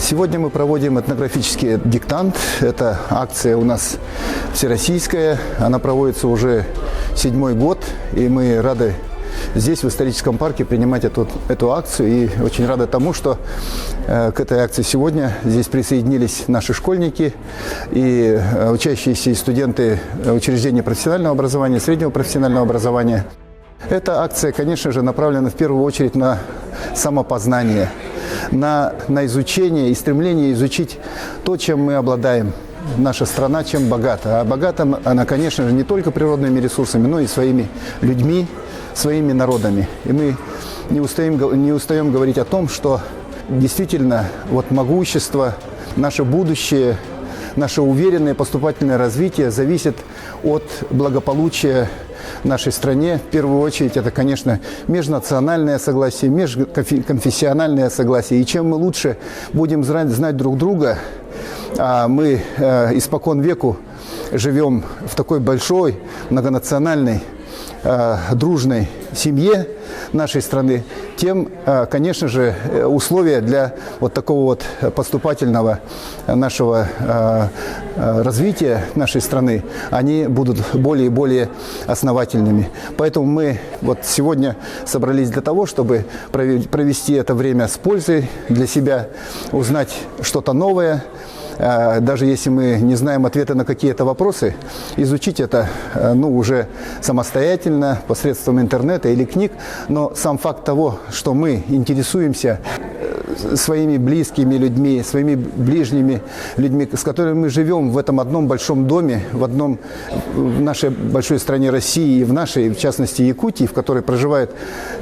Сегодня мы проводим этнографический диктант. Это акция у нас всероссийская. Она проводится уже 7-й год, и мы рады здесь, в историческом парке, принимать эту акцию. И очень рады тому, что к этой акции сегодня здесь присоединились наши школьники и учащиеся и студенты учреждений профессионального образования, среднего профессионального образования. Эта акция, конечно же, направлена в первую очередь на самопознание, на изучение и стремление изучить то, чем мы обладаем. Наша страна чем богата. А богата она, конечно же, не только природными ресурсами, но и своими людьми, своими народами. И мы не устаем говорить о том, что действительно могущество, наше будущее, наше уверенное поступательное развитие зависит от благополучия нашей стране. В первую очередь это, конечно, межнациональное согласие, межконфессиональное согласие. И чем мы лучше будем знать друг друга, а мы испокон веку живем в такой большой, многонациональной, дружной семье нашей страны, тем, конечно же, условия для такого поступательного нашего развития нашей страны, они будут более и более основательными. Поэтому мы сегодня собрались для того, чтобы провести это время с пользой для себя, узнать что-то новое. Даже если мы не знаем ответа на какие-то вопросы, изучить это уже самостоятельно, посредством интернета или книг. Но сам факт того, что мы интересуемся своими близкими людьми, своими ближними людьми, с которыми мы живем в этом одном большом доме, в нашей большой стране России и в нашей, в частности, Якутии, в которой проживает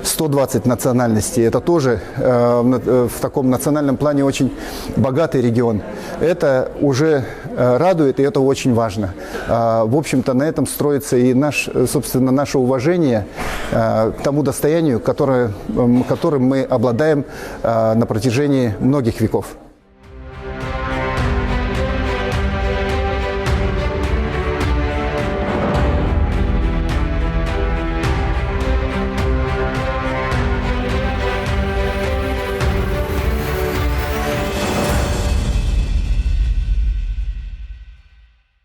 120 национальностей. Это тоже в таком национальном плане очень богатый регион. Это уже радует, и это очень важно. В общем-то, на этом строится и наше уважение к тому достоянию, которым мы обладаем на протяжении многих веков.